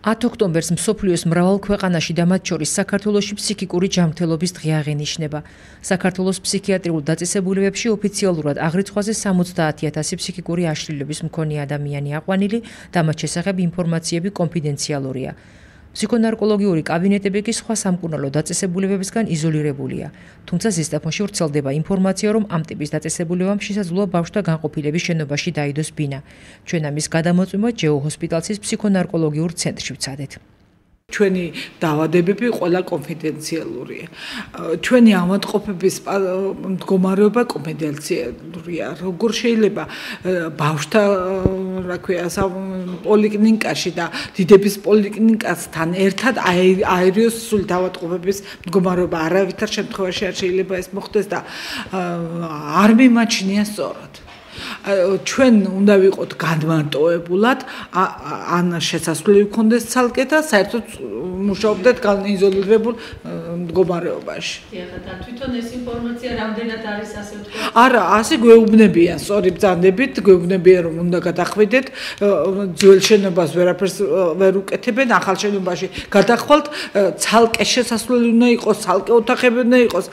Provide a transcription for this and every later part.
10 ოქტომბერს მსოფლიოს მრავალ ქვეყანაში და მათ შორის საქართველოში ფსიქიკური ჯანმრთელობის დღე აღენიშნება. საქართველოს ფსიქიატრიულ დაწესებულებებში ოფიციალურად აღრიცხვაზე 70,000 ფსიქიკური აშლილობის მქონე ადამიანი აყვანილი და მათ შესახებ ინფორმაციები კონფიდენციალურია. ფსიქონარკოლოგიური კაბინეტები კი სხვა სამკურნალო დაწესებულებებისგან იზოლირებულია. თუმცა ზესტაფონში ვრცელდება ინფორმაცია, რომ ამ ტიპის დაწესებულებამ შესაძლოა ბავშვთა განყოფილების შენობაში დაიდოს ბინა. ჩვენ ამის გადამოწმებად ჯეო ჰოსპიტალსის ფსიქონარკოლოგიურ ცენტრში ვცადეთ. ჩვენი დაავადებები ყველა კონფიდენციალურია. ჩვენი ავადმყოფების მდგომარეობა კონფიდენციალურია. როგორ შეიძლება ბავშვთა, რა ქვია, პოლიკლინიკაში და დიდების პოლიკლინიკასთან ერთად აერიოს სულ ავადმყოფების მდგომარეობა არავითარ შემთხვევაში არ შეიძლება ეს მოხდეს და არ მიმაჩნია სწორად. ჩვენ უნდა ვიყოთ განმარტოებულად, ან შესაძლებელი გქონდეს ცალკე და საერთოდ მუშაობდეთ განიზოლირებულ მდგომარეობაში. და თვითონ ეს ინფორმაცია რამდენად არის ასე ვთქვათ? არა, ასე გვეუბნებიან, სწორი ბრძანებით, გვეუბნებიან, რომ უნდა გადახვიდეთ, ძველ შენობას ვერაფერს ვერ უკეთებენ, ახალ შენობაში გადახვალთ, ცალკე შესასვლელი უნდა იყოს, ცალკე ოთახები უნდა იყოს.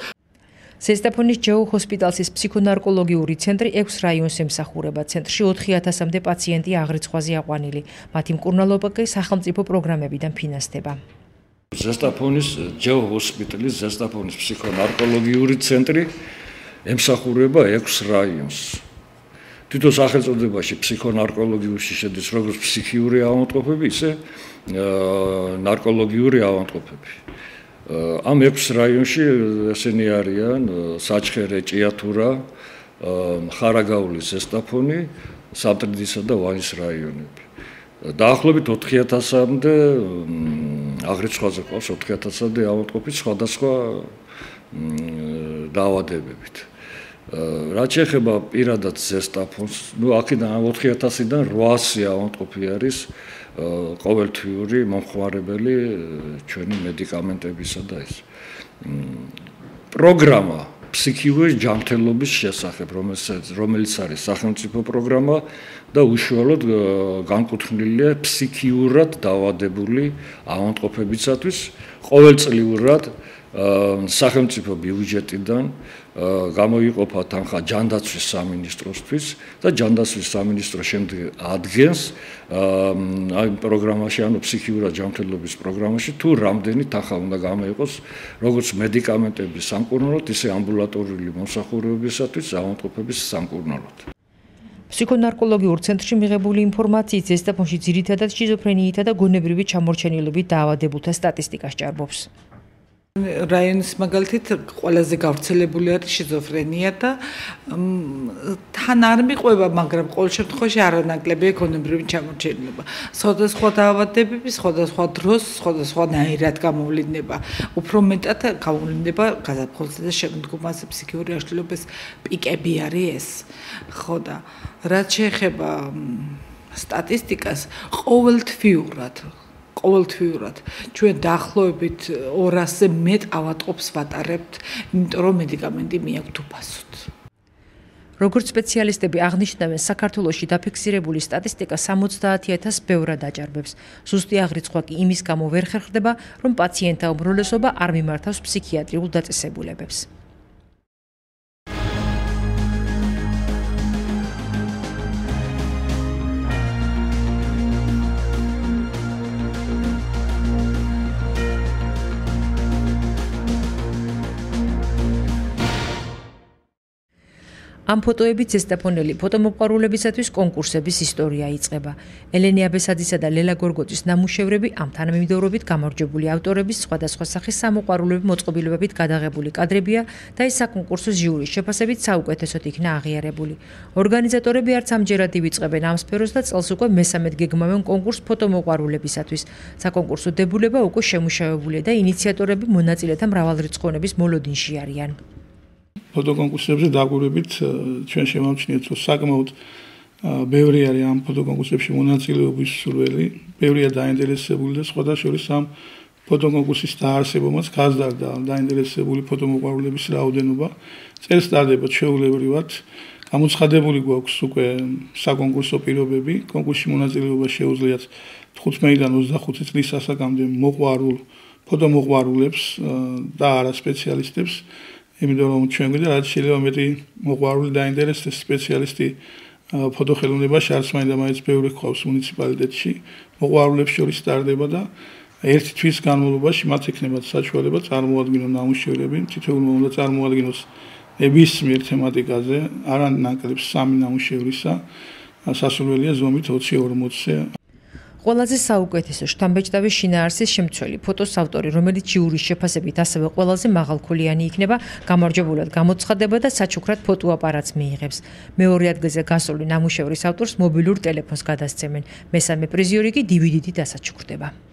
ზესტაფონის ჯეო ჰოსპიტალსის ფსიქონარკოლოგიური ცენტრი 6 რაიონს ემსახურება. ცენტრში 4,000-მდე პაციენტი აღრიცხვაზე აყვანილი. მათი მკურნალობა კი სახელმწიფო პროგრამებიდან ფინანსდება. ზესტაფონის ჯეო ჰოსპიტალის ზესტაფონის ფსიქონარკოლოგიური ცენტრი ემსახურება 6 რაიონს. თვითონ სახელწოდებაში ფსიქონარკოლოგიაში შედის როგორც ფსიქიური ავადმყოფები, ისე ნარკოლოგიური ავადმყოფები. ამ 6 რაიონში ესენი არიან საჩხერე, ჭიათურა, ხარაგაულის ზესტაფონი, სამტრედისა და ვანის რაიონები. დაახლოებით 4,000-მდე აღრიცხვაზე ყავს 4,000-მდე ავადმყოფი სხვადასხვა დაავადებებით. რაც შეეხება პირადად ზესტაფონს, აქედან 4,000-დან 800 ავადმყოფი არის ყოველთვიური მომხმარებელი ჩვენი მედიკამენტებისა და ეს პროგრამა ფსიქიკური ჯანმრთელობის შესახებ, რომელიც არის სახელმწიფო პროგრამა და უშუალოდ განკუთვნილია ფსიქიურად დაავადებული ავადმყოფებისათვის ყოველწლიურად სახელმწიფო ბიუჯეტიდან გამოიყოფა თანხა ჯანდაცვის სამინისტროსთვის და ჯანდაცვის სამინისტრო შემდეგ ადგენს აი პროგრამაში, ანუ ფსიქიურად ჯანმრთელობის პროგრამაში თუ რამდენი თანხა უნდა გამოიყოს როგორც მედიკამენტების სამკურნალოდ, ისე ამბულატორიული მომსახურებებისათვის ავადმყოფების სამკურნალოდ. ფსიქონარკოლოგიურ ცენტრში მიღებული ინფორმაციით ზესტაფონში ძირითადად შიზოფრენიითა და გონებრივი ჩამორჩენილობით დაავადებულთა სტატისტიკას ჭარბობს. რაიონის მაგალითით ყველაზე გავრცელებული არის შიზოფრენია და თან არ მიყვება, მაგრამ ყოველ შემთხვევაში არანაკლებია გონებრივი ჩამორჩენილობა. სხვადასხვა დაავადებები, სხვადასხვა დროს, სხვადასხვანაირად გამოვლინდება. უფრო მეტად გამოვლინდება გაზაფხულზე და შემდგომაზე ფსიქიური აშლილობის პიკები არის ეს. ხო და რაც შეეხება სტატისტიკას, ყოველთვიურად ჩვენ დაახლოებით 200-ზე მეტ ავადმყოფს ვატარებთ, იმიტომ რომ მედიკამენტი მიაქვთ უფასოდ. როგორც სპეციალისტები აღნიშნავენ, საქართველოში დაფიქსირებული სტატისტიკა 70,000-ს ბევრად აჭარბებს. ზუსტი აღრიცხვა კი იმის გამო ვერ ხერხდება, რომ პაციენტთა უმრავლესობა არ მიმართავს ფსიქიატრიულ დაწესებულებებს. ამ ფოტოებით ზესტაფონელი ფოტომოყვარულებისათვის კონკურსების ისტორია იწყება. ელენე აბესაძისა და ლელა გორგოძის ნამუშევრები ამ თანამიმდევრობით გამარჯვებული ავტორების სხვადასხვა სახის სამოყვარულები მოწყობილობებით გადაღებული კადრებია და ეს საკონკურსო ჟიურის შეფასებით საუკეთესოდ იქნა აღიარებული. ორგანიზატორები არც ამჯერად ივიწყებენ ამ სფეროს და წელს უკვე მესამედ გეგმავენ კონკურს ფოტომოყვარულებისათვის. საკონკურსო დებულება უკვე შემუშავებულია და ინიციატორები მონაწილეთა მრავალრიცხოვანების მოლოდინში არიან. ფოტოკონკურსებზე დაგვირებით ჩვენ შემოვჩნიეთ, რომ საკმაოდ ბევრი არის ამ ფოტოკონკურსებში მონაწილეობის სურვილი, ბევრია დაინტერესებული და სხვადასხვა შორის ამ ფოტოკონკურსის დაარსებობაც გაზარდა დაინტერესებული ფოტომოყვარულების რაოდენობა. წელს ტარდება ჩვეულებრივად გამოცხადებული გვაქვს უკვე საკონკურსო პირობები. კონკურსში მონაწილეობა შეუძლიათ 15-დან 25 წლის ასაკამდე მოყვარულ ფოტომოყვარულებს და არა სპეციალისტებს. იმიტომ რომ ჩვენ გვინდა რაც შეიძლება მეტი მოყვარული დაინტერესდეს სპეციალისტი ფოტოხელოვნებაში, არც მაინც და მაინც ბევრი გვყავს მუნიციპალიტეტში. მოყვარულებს შორის ტარდება და ერთი თვის განმავლობაში მათ ექნებათ საშუალება წარმოადგინონ ნამუშევრები, თითოეულმა უნდა წარმოადგინოს ნებისმიერ თემატიკაზე, არან ნაკლებს 3 ნამუშევრისა, სასურველია ზომით 20-40-ზე. ყველაზე საუკეთესო შთამბეჭდავი შინაარსის შემცველი ფოტოს ავტორი, რომელიც ჟიურის შეფასებით ასევე ყველაზე მაღალქოლიანი იქნება, გამარჯვებულად გამოცხადება და საჩუქრად ფოტოაპარატს მიიღებს. მეორე ადგილზე გასული ნამუშევრის ავტორს მობილურ ტელეფონს გადასცემენ. მესამე პრიზიორი კი DVD-ით დასაჩუქრდება.